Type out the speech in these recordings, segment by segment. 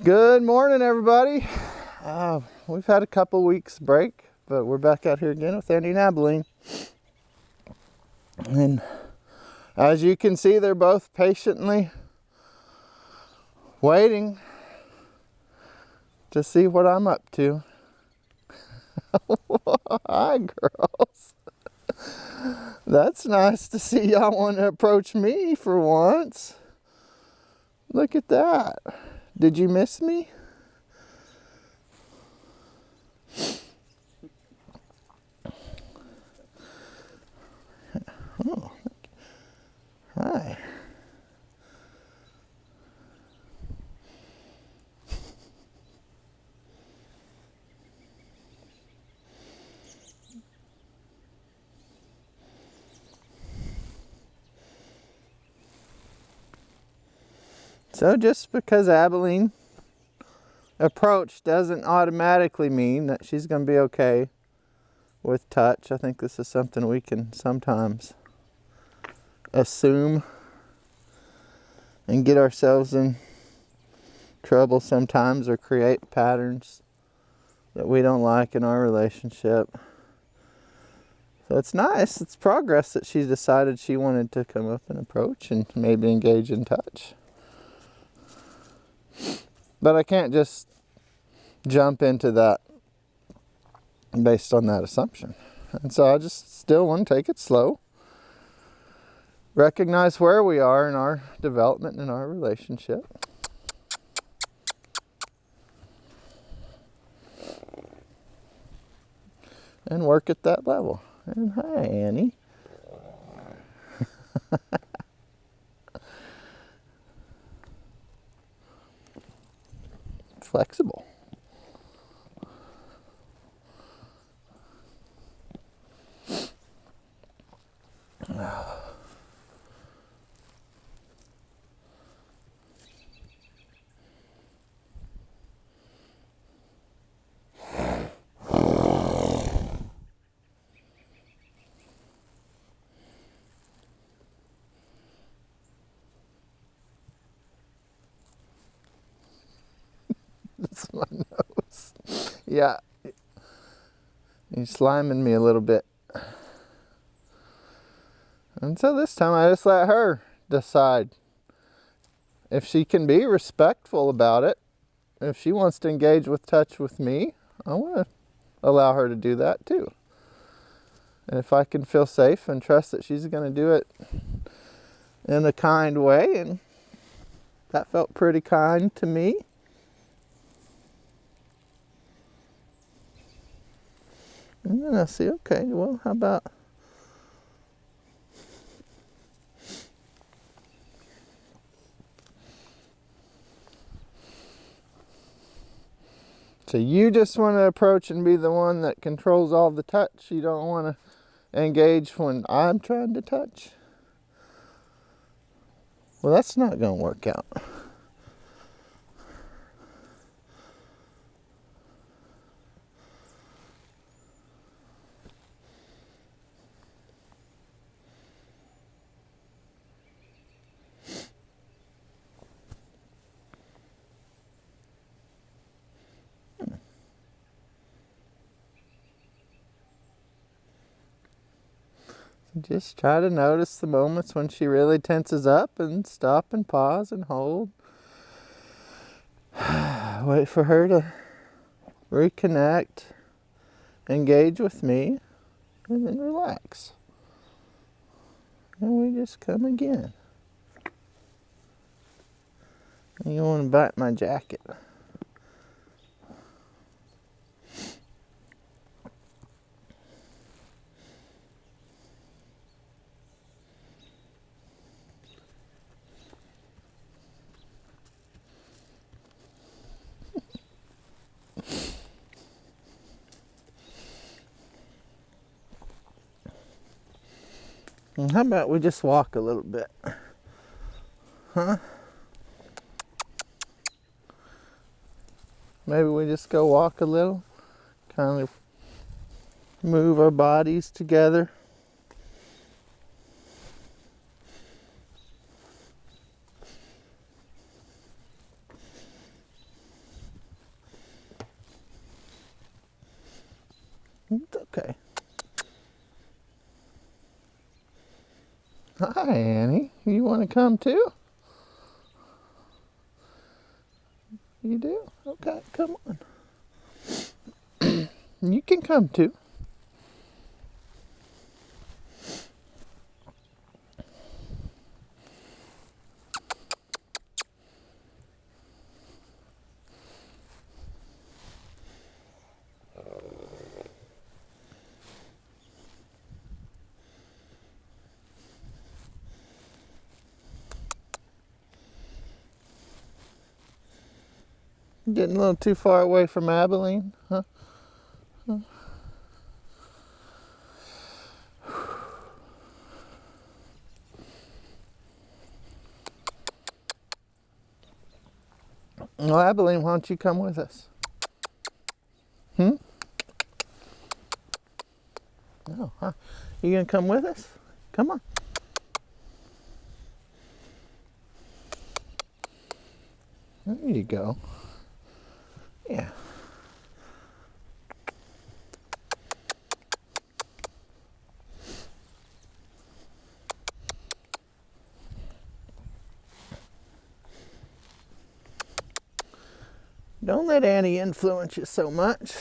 Good morning, everybody. We've had a couple weeks break, but we're back out here again with Andy and Abilene. And as you can see, they're both patiently waiting to see what I'm up to. Hi, girls. That's nice to see y'all want to approach me for once. Look at that. Did you miss me? Oh, hi. So just because Abilene approached doesn't automatically mean that she's going to be okay with touch. I think this is something we can sometimes assume and get ourselves in trouble sometimes, or create patterns that we don't like in our relationship. So it's nice, it's progress that she decided she wanted to come up and approach and maybe engage in touch. But I can't just jump into that based on that assumption. And so I just still want to take it slow. Recognize where we are in our development in our relationship. And work at that level. And hi, Annie. Flexible. That's my nose. Yeah. You're sliming me a little bit. And so this time I just let her decide. If she can be respectful about it, if she wants to engage with touch with me, I want to allow her to do that too. And if I can feel safe and trust that she's going to do it in a kind way, and that felt pretty kind to me. And then I see, okay, well, how about so you just want to approach and be the one that controls all the touch. You don't want to engage when I'm trying to touch. Well, that's not going to work out. Just try to notice the moments when she really tenses up and stop and pause and hold. Wait for her to reconnect, engage with me, and then relax. And we just come again. And you want to bite my jacket. And how about we just walk a little bit? Huh? Maybe we just go walk a little, kind of move our bodies together. Hi, Annie. You want to come too? You do? Okay, come on. You can come too. Getting a little too far away from Abilene, huh? Well, Abilene, why don't you come with us? Hmm? No, huh? You gonna come with us? Come on. There you go. Yeah. Don't let Annie influence you so much.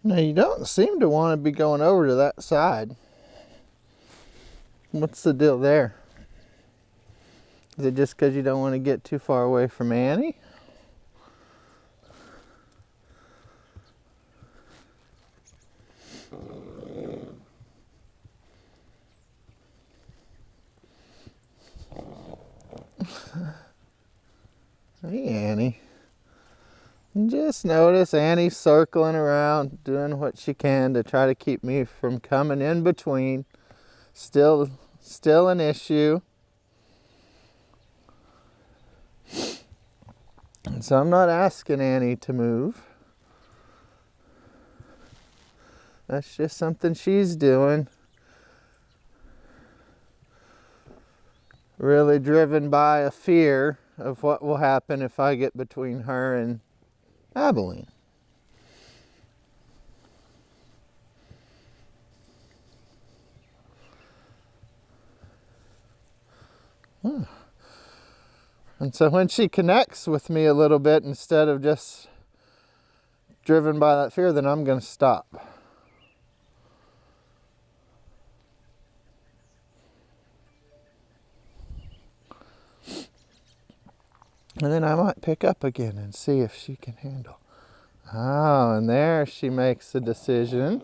Now, you don't seem to want to be going over to that side. What's the deal there? Is it just because you don't want to get too far away from Annie? Hey, Annie. Just notice Annie's circling around, doing what she can to try to keep me from coming in between. Still an issue. And so I'm not asking Annie to move. That's just something she's doing. Really driven by a fear of what will happen if I get between her and Abilene. And so when she connects with me a little bit, instead of just driven by that fear, then I'm going to stop. And then I might pick up again and see if she can handle. Oh, and there she makes a decision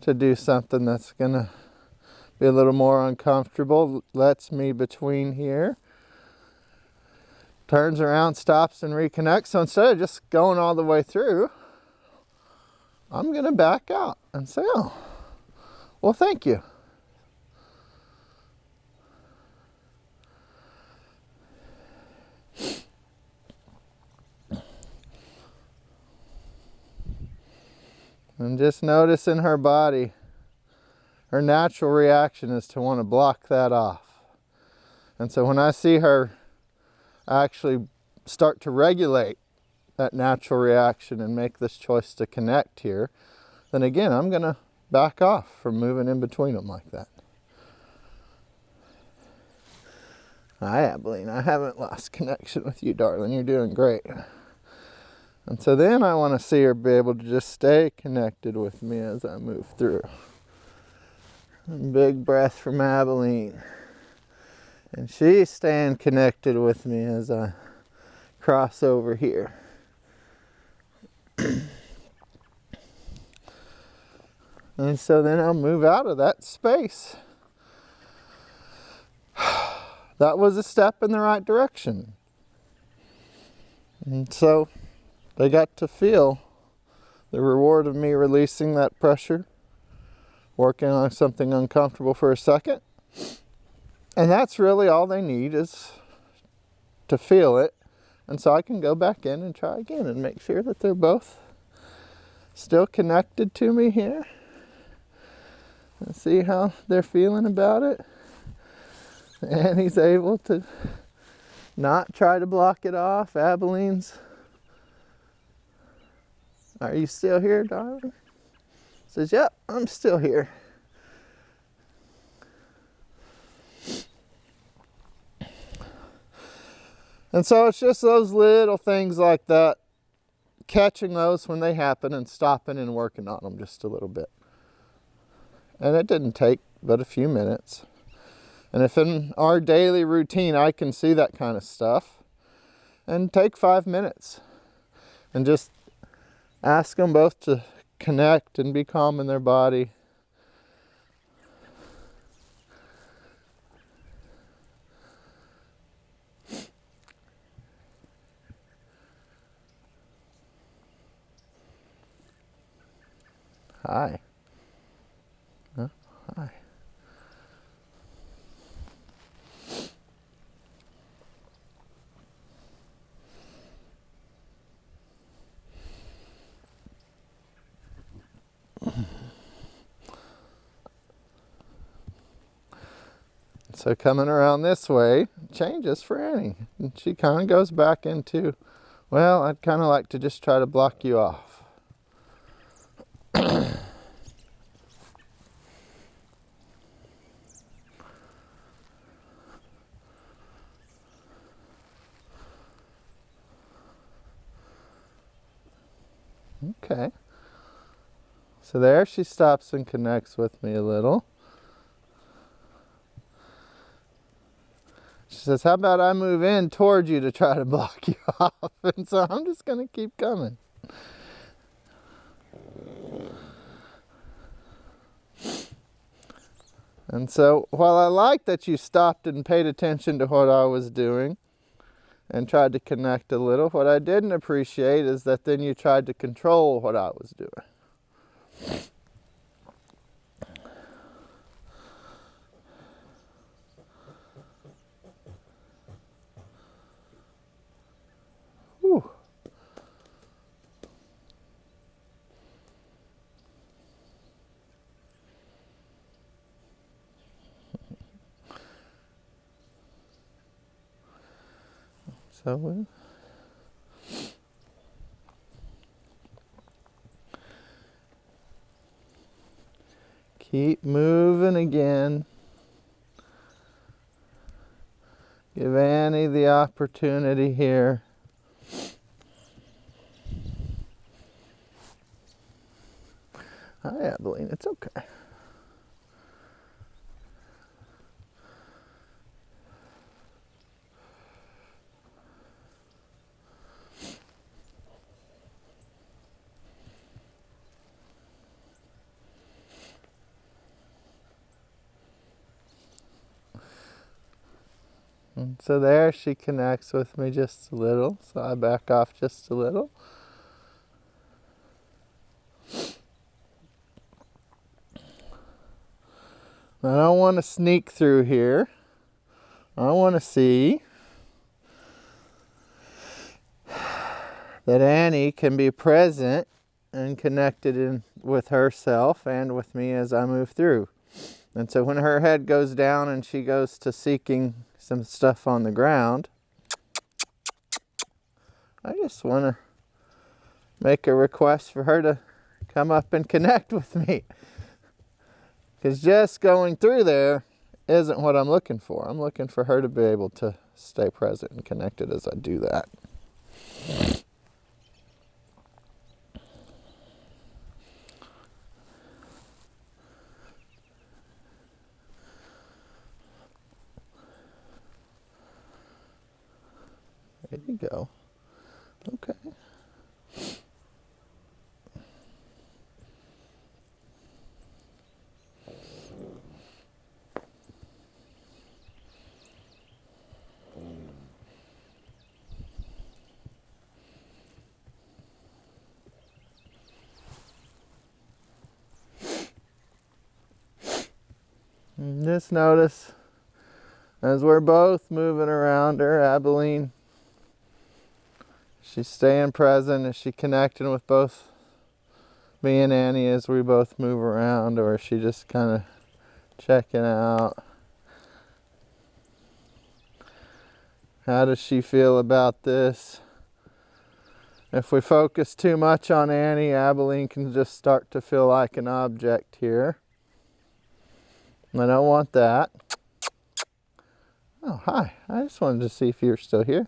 to do something that's going to be a little more uncomfortable. Lets me between here. Turns around, stops, and reconnects. So instead of just going all the way through, I'm going to back out and say, oh, Well, thank you. And just noticing her body, her natural reaction is to want to block that off. And so when I see her actually start to regulate that natural reaction and make this choice to connect here, then again, I'm going to back off from moving in between them like that. Hi, Abilene. I haven't lost connection with you, darling. You're doing great. And so then I want to see her be able to just stay connected with me as I move through. And big breath from Abilene. And she's staying connected with me as I cross over here. And so then I'll move out of that space. That was a step in the right direction. And so they got to feel the reward of me releasing that pressure, working on something uncomfortable for a second. And that's really all they need, is to feel it. And so I can go back in and try again and make sure that they're both still connected to me here. And see how they're feeling about it. And he's able to not try to block it off. Abilene's, are you still here, darling? Says, yep, I'm still here. And so it's just those little things like that, catching those when they happen and stopping and working on them just a little bit. And it didn't take but a few minutes. And if in our daily routine I can see that kind of stuff, and take 5 minutes and just ask them both to connect and be calm in their body. Hi. Huh? Hi. So coming around this way changes for Annie. And she kind of goes back into, well, I'd kind of like to just try to block you off. Okay. So there she stops and connects with me a little. She says, how about I move in towards you to try to block you off? And so I'm just going to keep coming. And so while I like that you stopped and paid attention to what I was doing and tried to connect a little, what I didn't appreciate is that then you tried to control what I was doing. Whew. So keep moving again. Give Annie the opportunity here. Hi, Abilene. It's okay. And so there she connects with me just a little. So I back off just a little. I don't want to sneak through here. I want to see that Annie can be present and connected with herself and with me as I move through. And so when her head goes down and she goes to seeking some stuff on the ground, I just want to make a request for her to come up and connect with me. Because just going through there isn't what I'm looking for. I'm looking for her to be able to stay present and connected as I do that. There you go. Okay. And just notice as we're both moving around her, Abilene, she's staying present. Is she connecting with both me and Annie as we both move around, or is she just kind of checking out? How does she feel about this? If we focus too much on Annie, Abilene can just start to feel like an object here. I don't want that. Oh, hi. I just wanted to see if you're still here.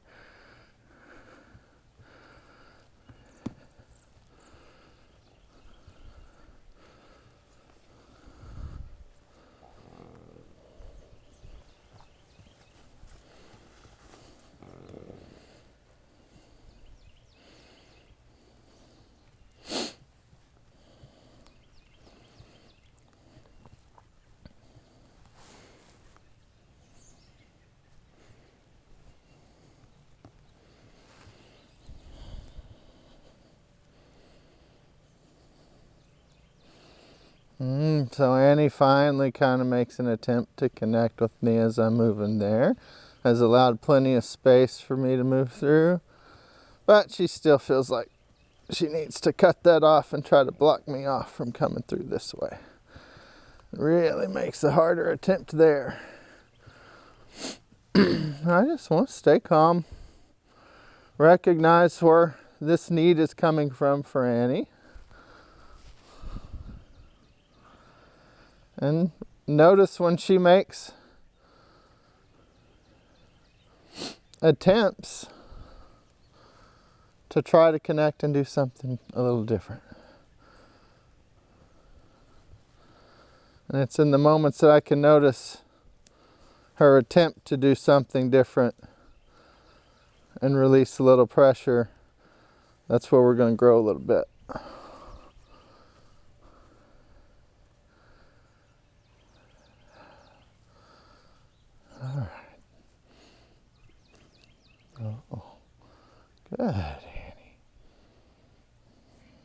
So Annie finally kind of makes an attempt to connect with me as I'm moving there. Has allowed plenty of space for me to move through. But she still feels like she needs to cut that off and try to block me off from coming through this way. It really makes a harder attempt there. I just want to stay calm. Recognize where this need is coming from for Annie. And notice when she makes attempts to try to connect and do something a little different. And it's in the moments that I can notice her attempt to do something different and release a little pressure. That's where we're going to grow a little bit. All right. Oh, good, Annie.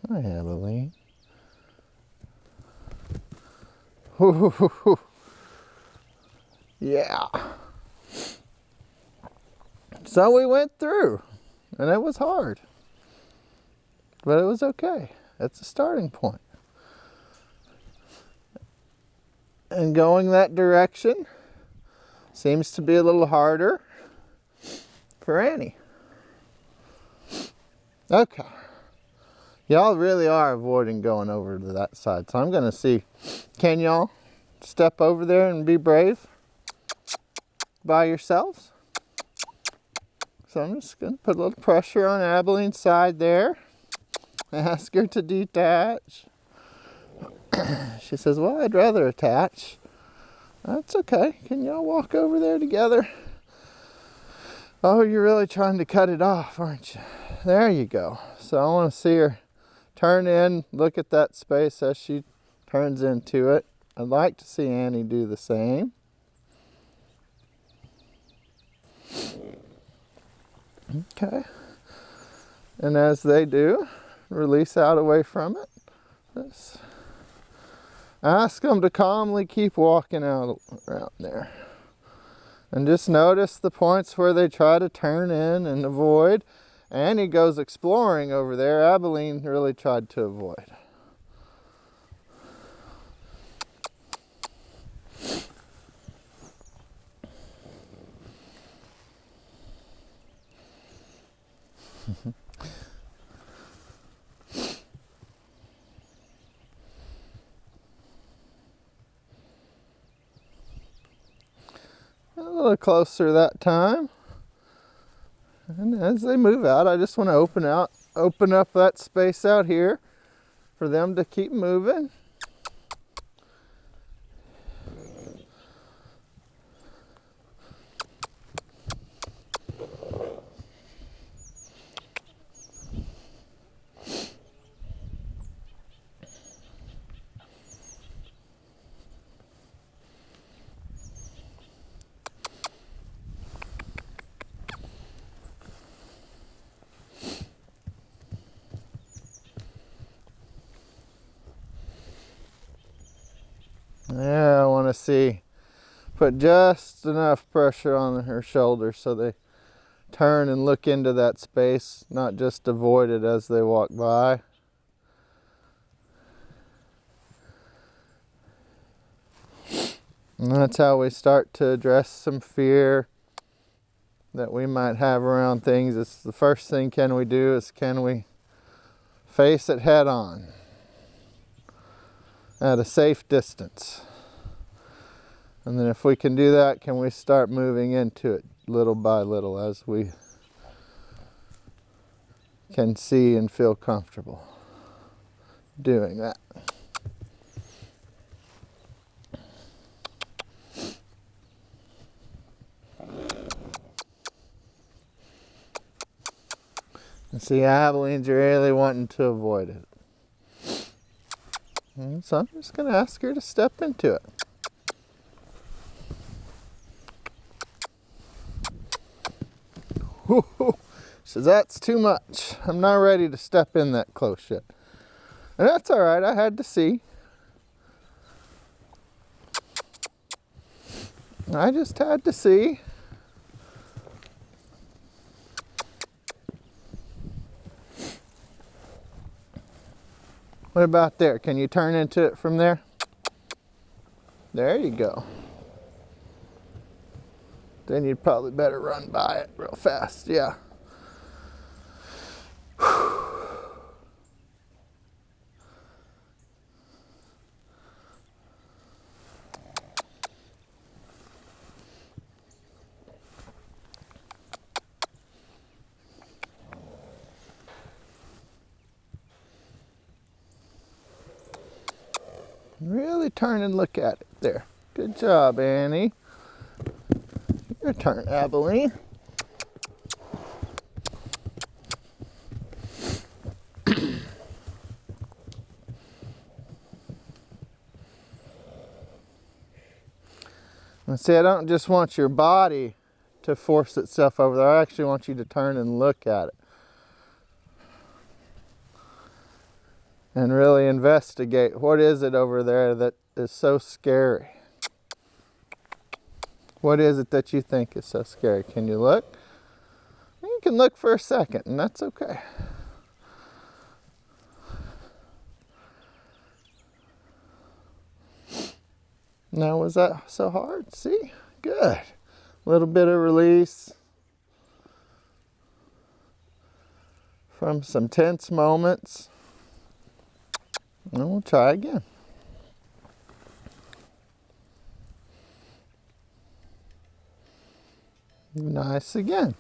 Hi, Abilene. Yeah. So we went through, and it was hard, but it was okay. That's a starting point. And going that direction seems to be a little harder for Annie. Okay. Y'all really are avoiding going over to that side. So I'm going to see, can y'all step over there and be brave by yourselves? So I'm just going to put a little pressure on Abilene's side there. Ask her to detach. She says, well, I'd rather attach. That's okay. Can y'all walk over there together? Oh, you're really trying to cut it off, aren't you? There you go. So I want to see her turn in, look at that space as she turns into it. I'd like to see Annie do the same. Okay. And as they do, release out away from it. This. Ask them to calmly keep walking out around there. And just notice the points where they try to turn in and avoid. Annie goes exploring over there. Abilene really tried to avoid. A little closer that time. And as they move out, I just want to open up that space out here for them to keep moving. Yeah, I want to see, put just enough pressure on her shoulders so they turn and look into that space, not just avoid it as they walk by. And that's how we start to address some fear that we might have around things. It's the first thing can we face it head on at a safe distance. And then if we can do that, can we start moving into it little by little as we can see and feel comfortable doing that. And see, Abilene's really wanting to avoid it. And so I'm just going to ask her to step into it. She says, that's too much. I'm not ready to step in that close yet. And that's all right. I had to see. I just had to see. What about there? Can you turn into it from there? There you go. Then you'd probably better run by it real fast. Yeah. Really turn and look at it there. Good job, Annie. Your turn, Abilene. And see, I don't just want your body to force itself over there. I actually want you to turn and look at it. And really investigate, what is it over there that is so scary? What is it that you think is so scary? Can you look? You can look for a second, and that's okay. Now, was that so hard? See? Good. A little bit of release from some tense moments. And we'll try again. Nice again.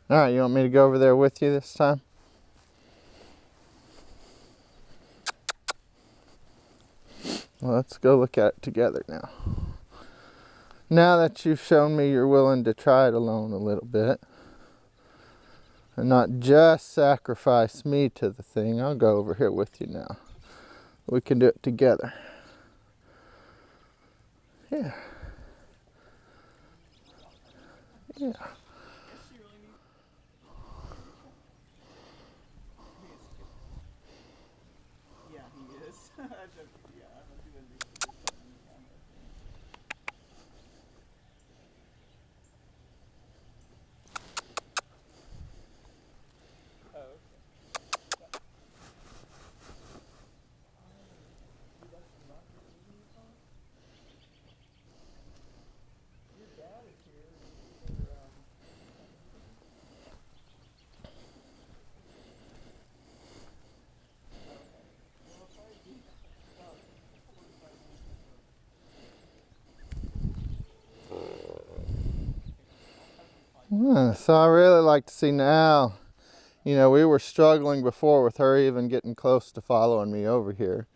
All right, you want me to go over there with you this time? Well, let's go look at it together now. Now that you've shown me you're willing to try it alone a little bit, And not just sacrifice me to the thing. I'll go over here with you now. We can do it together. Yeah. Yeah. So I really like to see now, you know, we were struggling before with her even getting close to following me over here.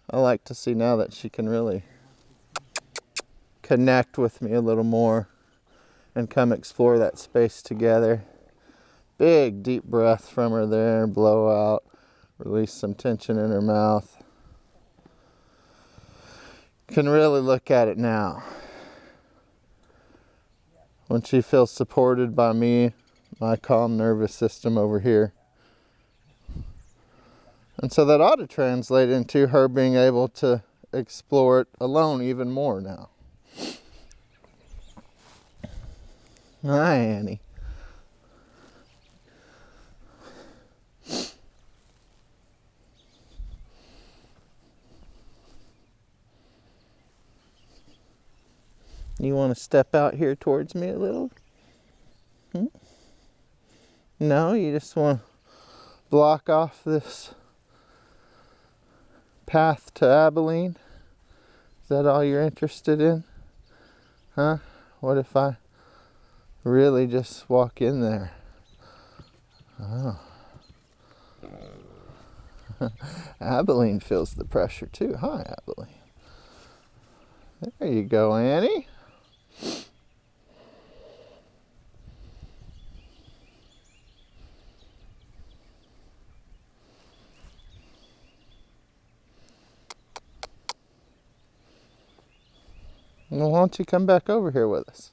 I like to see now that she can really connect with me a little more and come explore that space together. Big deep breath from her there, blow out, release some tension in her mouth. Can really look at it now. When she feels supported by me, my calm nervous system over here. And so that ought to translate into her being able to explore it alone even more now. Hi, Annie. You want to step out here towards me a little? No, you just want to block off this path to Abilene? Is that all you're interested in? Huh? What if I really just walk in there? Oh. Abilene feels the pressure too. Hi, Abilene. There you go, Annie. Well, why don't you come back over here with us?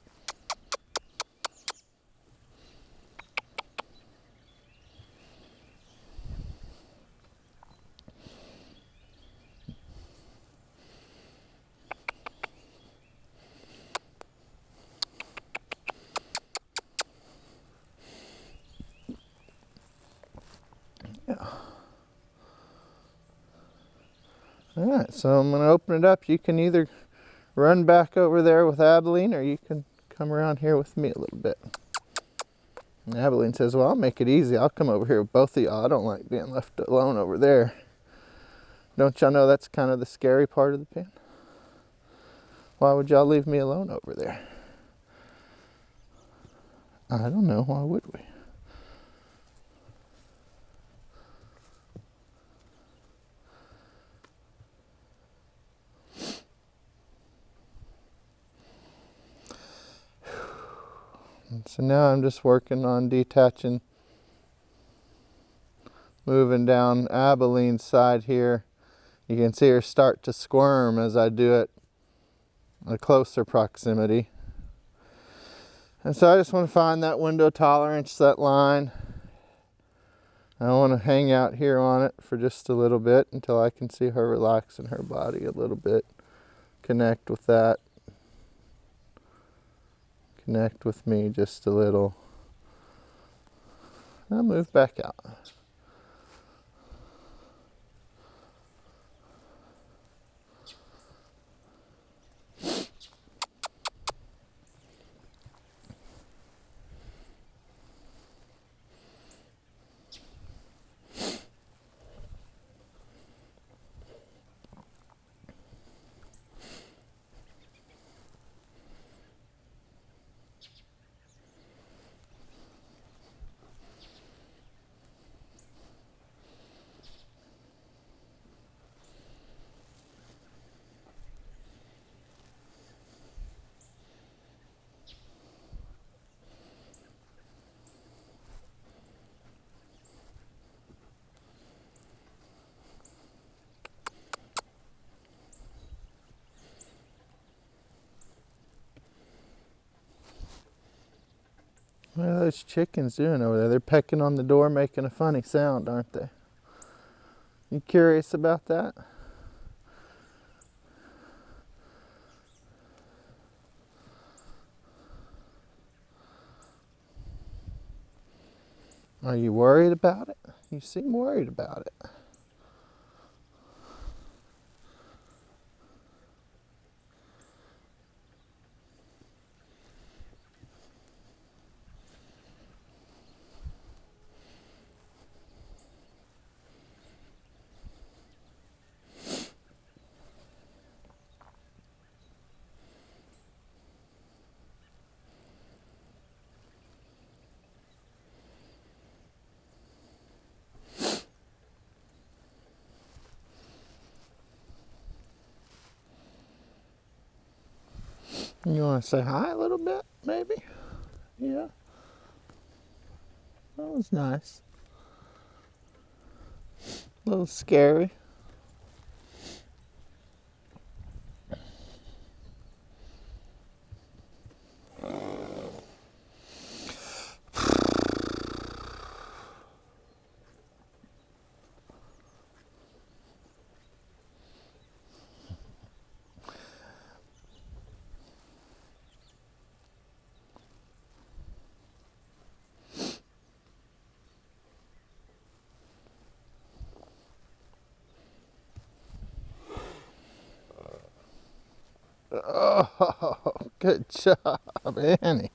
Yeah. All right, so I'm going to open it up. You can either run back over there with Abilene or you can come around here with me a little bit. And Abilene says, well, I'll make it easy. I'll come over here with both of y'all. I don't like being left alone over there. Don't y'all know that's kind of the scary part of the pen? Why would y'all leave me alone over there? I don't know. Why would we? And so now I'm just working on detaching, moving down Abilene's side here. You can see her start to squirm as I do it at a closer proximity. And so I just want to find that window tolerance, that line. I want to hang out here on it for just a little bit until I can see her relaxing her body a little bit. Connect with that. Connect with me just a little. I'll move back out. those chickens doing over there? They're pecking on the door, making a funny sound, aren't they? You curious about that? Are you worried about it? You seem worried about it. You want to say hi a little bit, maybe? Yeah. That was nice. A little scary. Oh, good job, Annie.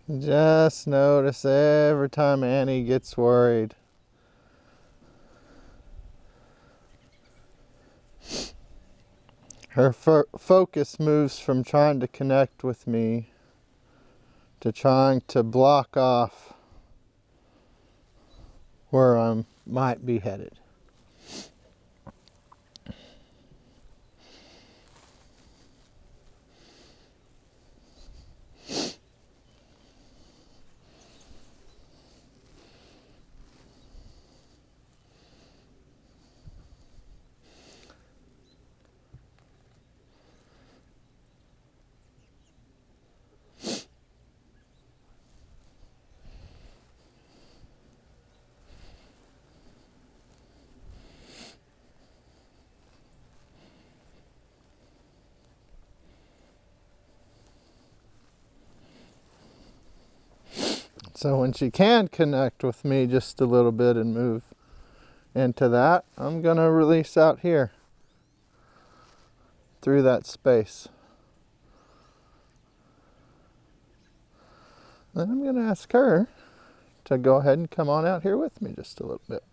Just notice every time Annie gets worried. Her focus moves from trying to connect with me to trying to block off where I might be headed. So when she can connect with me just a little bit and move into that, I'm going to release out here through that space. Then I'm going to ask her to go ahead and come on out here with me just a little bit.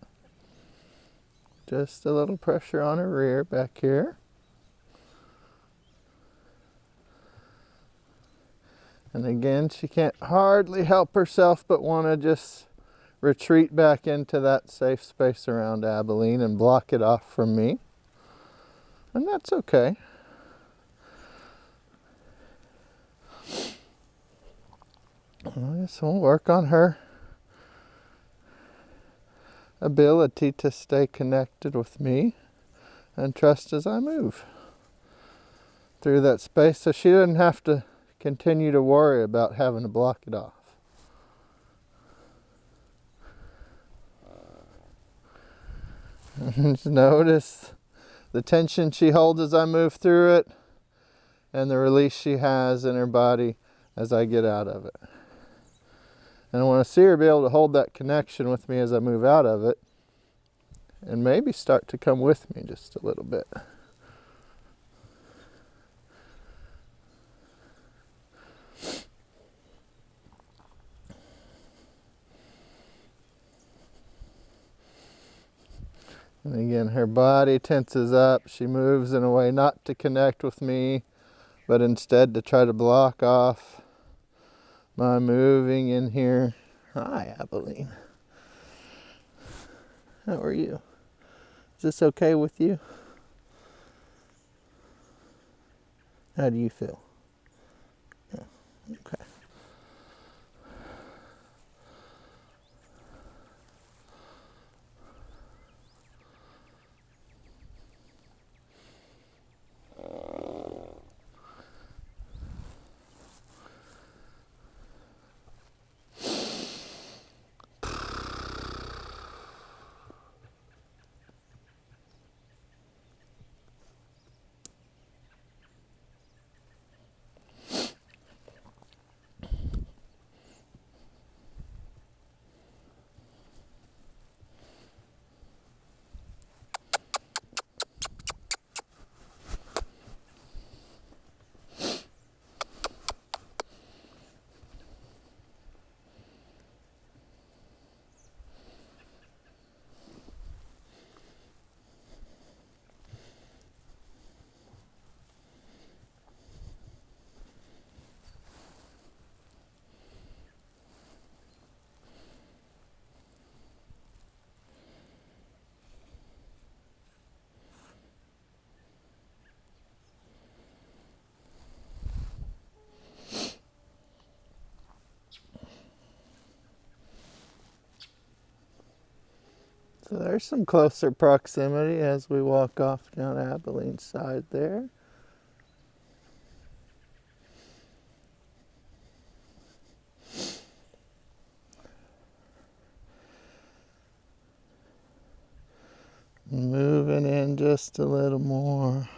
Just a little pressure on her rear back here. And again, she can't hardly help herself but want to just retreat back into that safe space around Abilene and block it off from me. And that's okay. So we'll work on her ability to stay connected with me and trust as I move through that space so she doesn't have to continue to worry about having to block it off. Just notice the tension she holds as I move through it and the release she has in her body as I get out of it. And I want to see her be able to hold that connection with me as I move out of it and maybe start to come with me just a little bit. And again, her body tenses up. She moves in a way not to connect with me, but instead to try to block off my moving in here. Hi, Abilene. How are you? Is this okay with you? How do you feel? Yeah. Okay. So there's some closer proximity as we walk off down Abilene's side there. Moving in just a little more.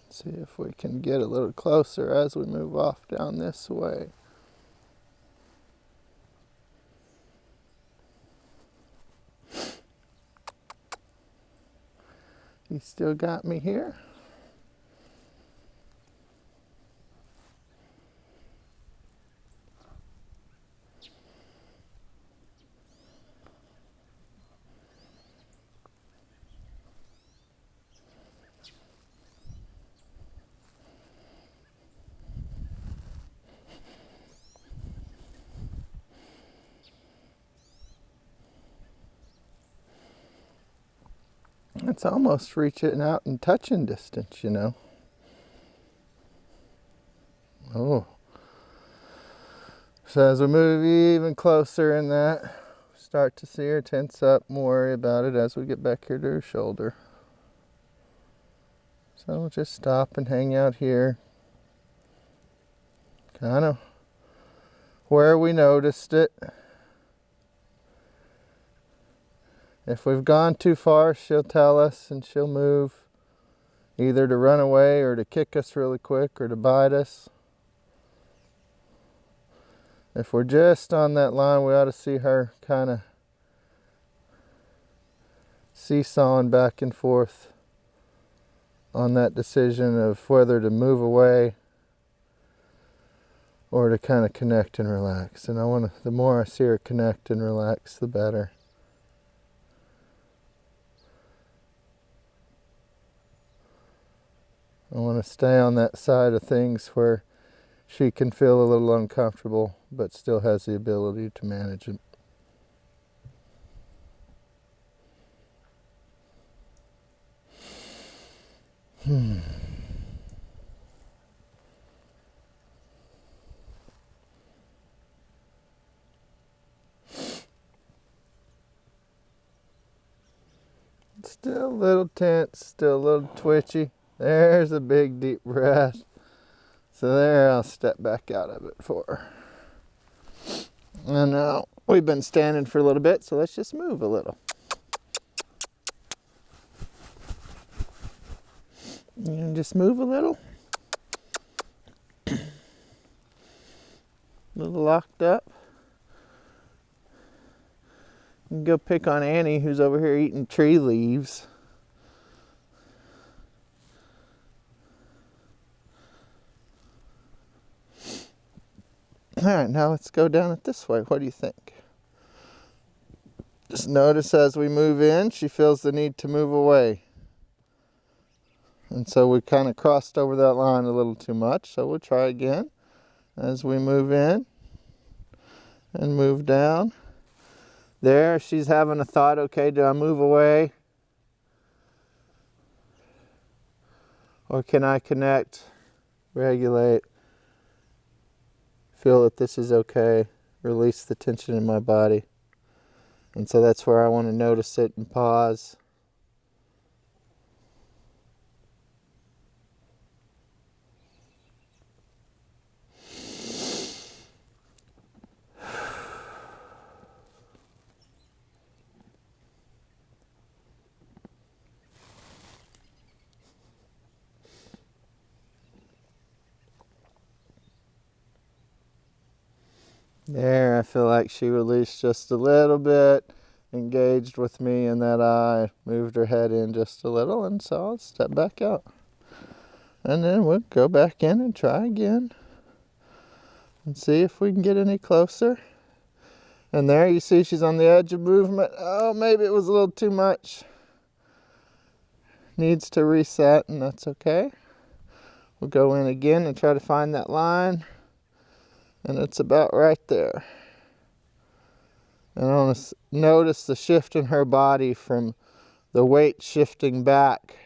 See if we can get a little closer as we move off down this way. You still got me here? It's almost reaching out and touching distance, you know. Oh. So as we move even closer in that, start to see her tense up, worry about it as we get back here to her shoulder. So we'll just stop and hang out here. Kind of where we noticed it. If we've gone too far, she'll tell us and she'll move, either to run away or to kick us really quick or to bite us. If we're just on that line, we ought to see her kind of seesawing back and forth on that decision of whether to move away or to kind of connect and relax. And the more I see her connect and relax, the better. I want to stay on that side of things where she can feel a little uncomfortable, but still has the ability to manage it. Still a little tense, still a little twitchy. There's a big deep breath. So there, I'll step back out of it for her. And now we've been standing for a little bit, so let's just move a little. And just move a little. A little locked up. And go pick on Annie, who's over here eating tree leaves. All right, now let's go down it this way. What do you think? Just notice as we move in, she feels the need to move away. And so we kind of crossed over that line a little too much. So we'll try again as we move in and move down. There, she's having a thought, okay, do I move away? Or can I connect, regulate, feel that this is okay, release the tension in my body? And so that's where I want to notice it and pause. There, I feel like she released just a little bit, engaged with me in that eye, moved her head in just a little, and so I'll step back out. And then we'll go back in and try again and see if we can get any closer. And there you see she's on the edge of movement. Oh, maybe it was a little too much. Needs to reset, and that's okay. We'll go in again and try to find that line. And it's about right there. And I want to notice the shift in her body from the weight shifting back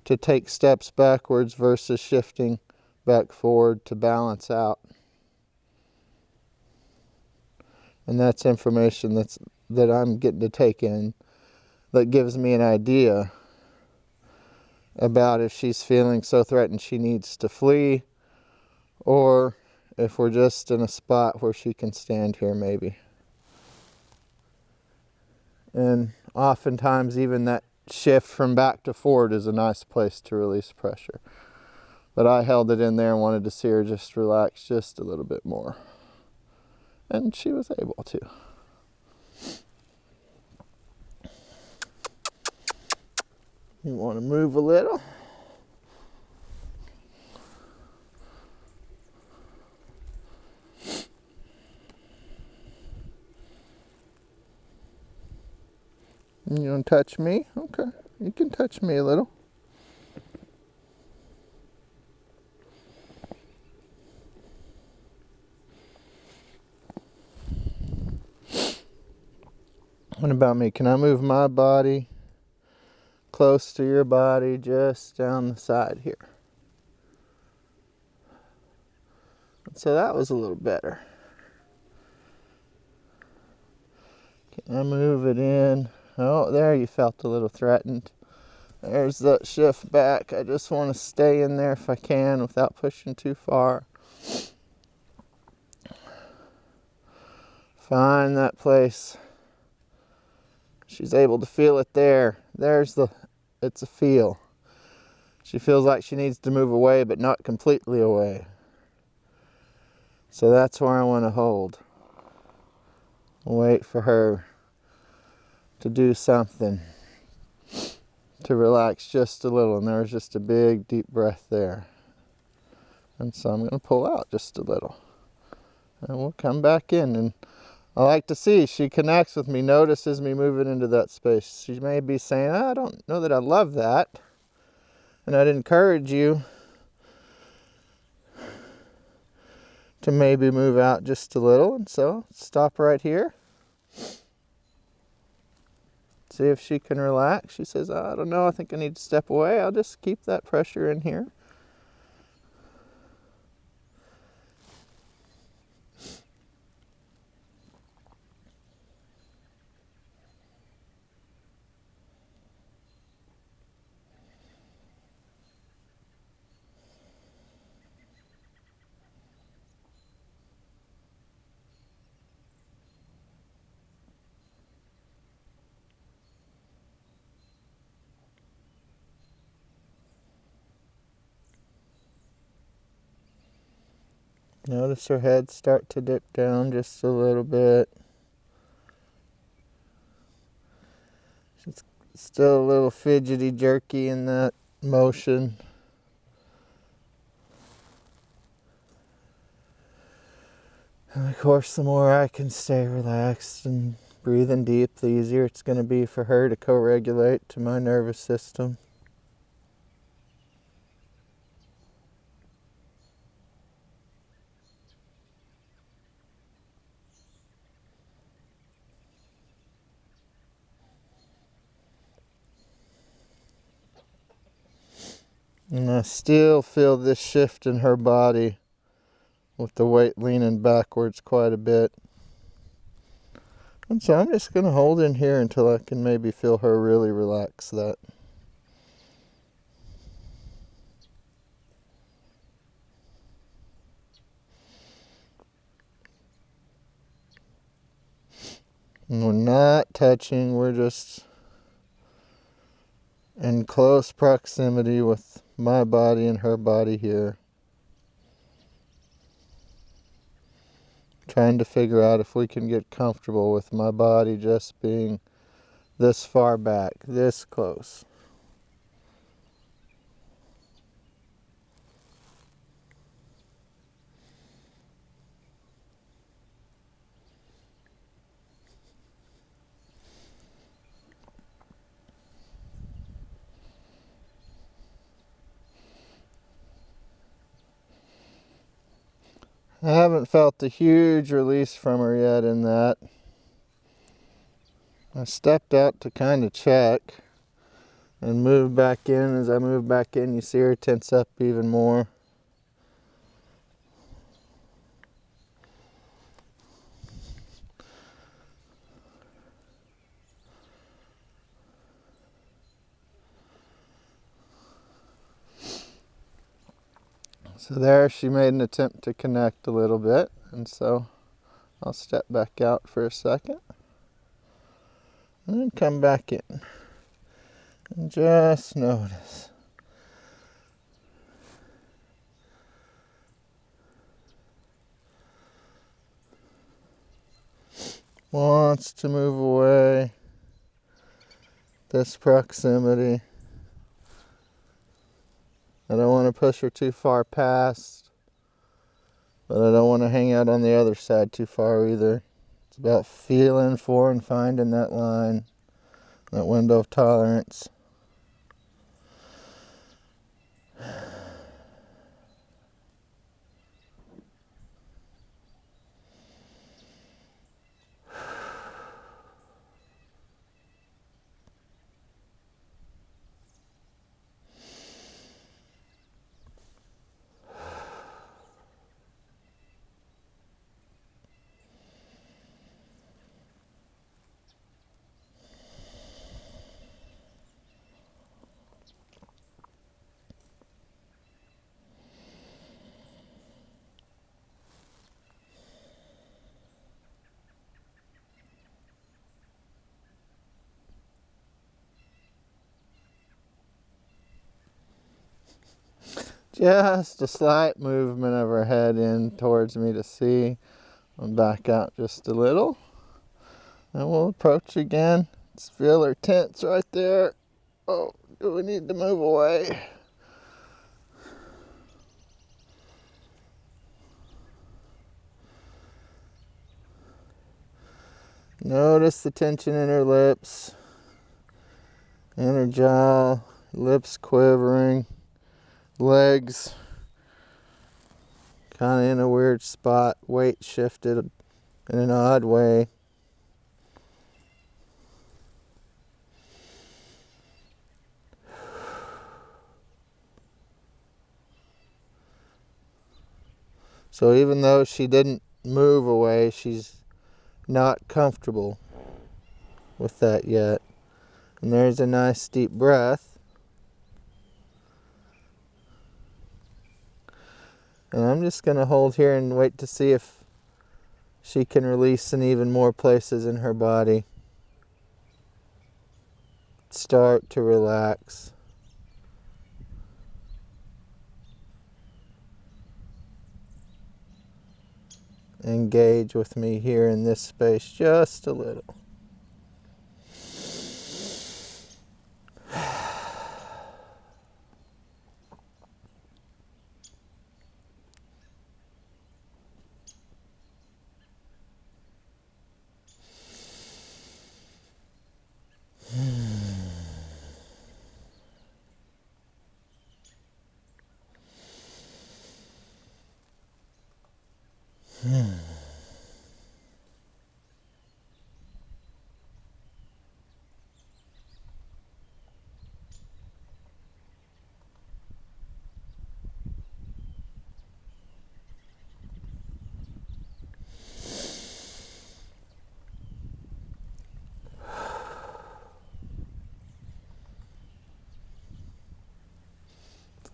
to take steps backwards versus shifting back forward to balance out. And that's information that I'm getting to take in that gives me an idea about if she's feeling so threatened she needs to flee, or if we're just in a spot where she can stand here maybe. And oftentimes even that shift from back to forward is a nice place to release pressure. But I held it in there and wanted to see her just relax just a little bit more. And she was able to. You want to move a little? You want to touch me? Okay, you can touch me a little. What about me? Can I move my body close to your body, just down the side here? So that was a little better. Can I move it in? Oh, there you felt a little threatened. There's that shift back. I just want to stay in there if I can without pushing too far. Find that place. She's able to feel it there. It's a feel. She feels like she needs to move away, but not completely away. So that's where I want to hold. Wait for her to do something to relax just a little. And there's just a big, deep breath there. And so I'm going to pull out just a little. And we'll come back in. And I like to see she connects with me, notices me moving into that space. She may be saying, I don't know that I love that. And I'd encourage you to maybe move out just a little. And so stop right here. See if she can relax. She says, I don't know, I think I need to step away. I'll just keep that pressure in here. Notice her head start to dip down just a little bit. She's still a little fidgety, jerky in that motion. And of course, the more I can stay relaxed and breathing deep, the easier it's going to be for her to co-regulate to my nervous system. And I still feel this shift in her body with the weight leaning backwards quite a bit. And so I'm just going to hold in here until I can maybe feel her really relax that. And we're not touching, we're just in close proximity with my body and her body here. Trying to figure out if we can get comfortable with my body just being this far back, this close. I haven't felt a huge release from her yet in that. I stepped out to kind of check and move back in. As I move back in, you see her tense up even more. So there she made an attempt to connect a little bit, and so I'll step back out for a second and then come back in and just notice. Wants to move away. This proximity. push her too far past, but I don't want to hang out on the other side too far either. It's about feeling for and finding that line, that window of tolerance. Just a slight movement of her head in towards me to see. I'll back out just a little. And we'll approach again. Let's feel her tense right there. Oh, do we need to move away? Notice the tension in her lips, in her jaw, lips quivering. Legs kind of in a weird spot, weight shifted in an odd way. So even though she didn't move away, she's not comfortable with that yet. And there's a nice deep breath. And I'm just going to hold here and wait to see if she can release in even more places in her body. Start to relax. Engage with me here in this space just a little.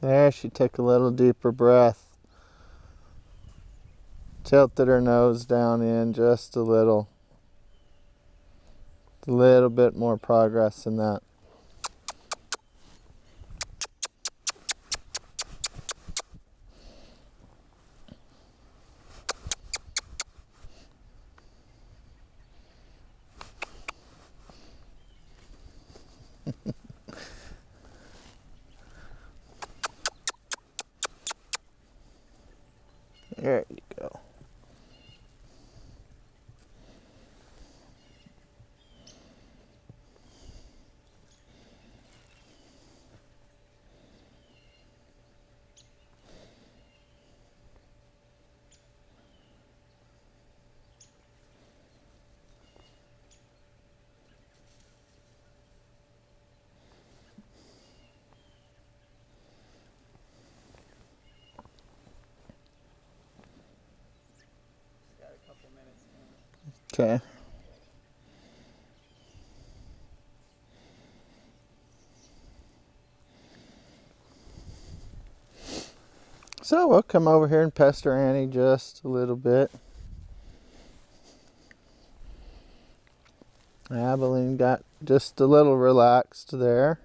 There, she took a little deeper breath. Tilted her nose down in just a little. A little bit more progress in that. There you go. Okay. So we'll come over here and pester Annie just a little bit. Abilene got just a little relaxed there.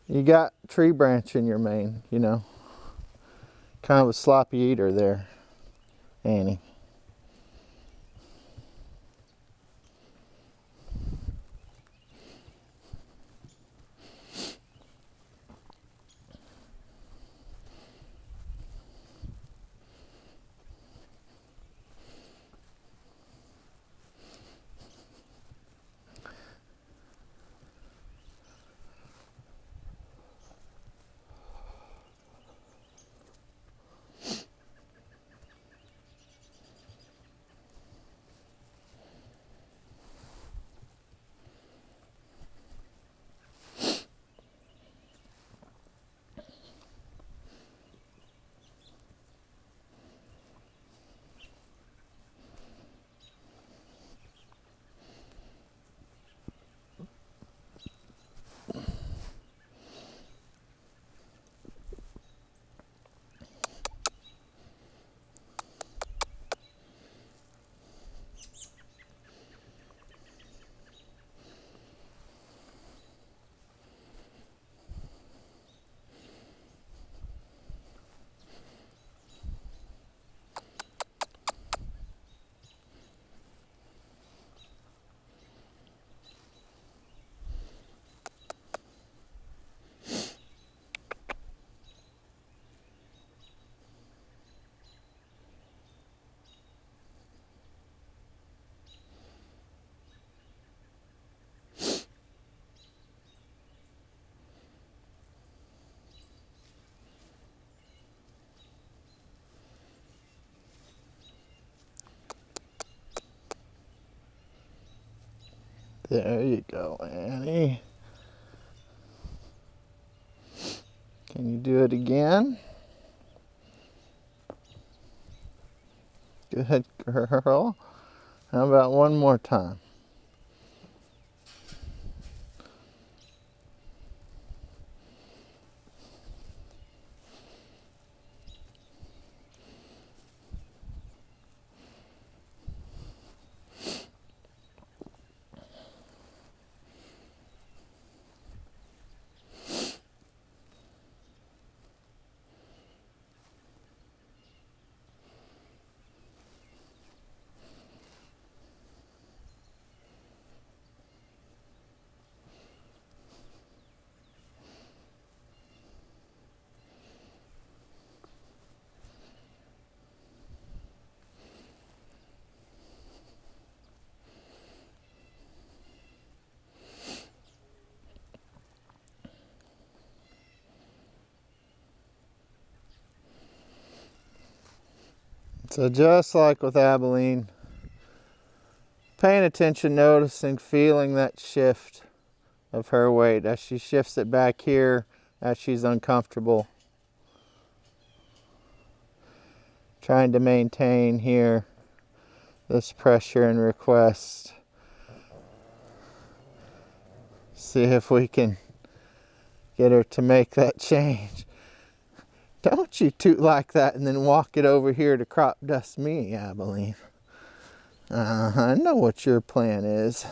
You got tree branch in your mane, you know. Kind of a sloppy eater there, Annie. There you go, Annie. Can you do it again? Good girl. How about one more time? So just like with Abilene, paying attention, noticing, feeling that shift of her weight as she shifts it back here as she's uncomfortable. Trying to maintain here this pressure and request. See if we can get her to make that change. Don't you toot like that and then walk it over here to crop dust me, Abilene. I know what your plan is.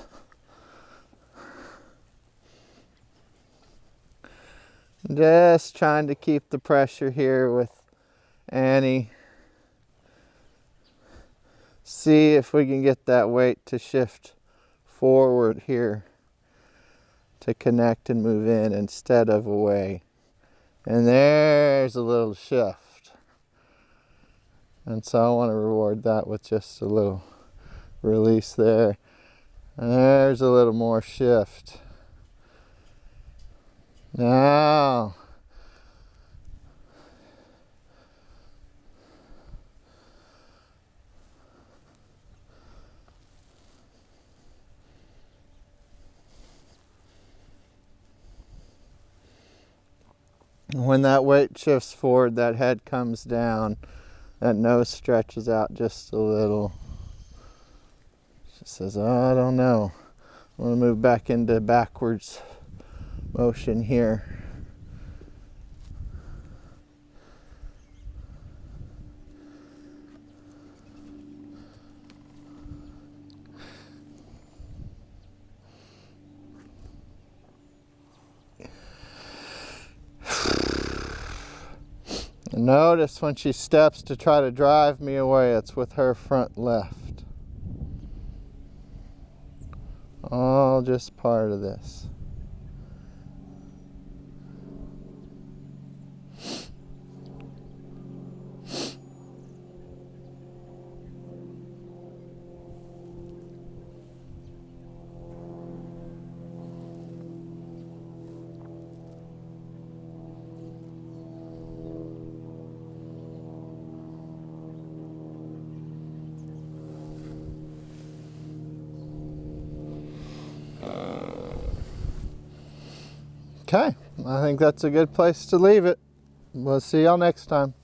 Just trying to keep the pressure here with Annie. See if we can get that weight to shift forward here to connect and move in instead of away. And there's a little shift. And so I want to reward that with just a little release there. And there's a little more shift. Now, when that weight shifts forward, that head comes down, that nose stretches out just a little. She says, oh, I don't know. I want to move back into backwards motion here. And notice when she steps to try to drive me away, it's with her front left. All just part of this. Okay, I think that's a good place to leave it. We'll see y'all next time.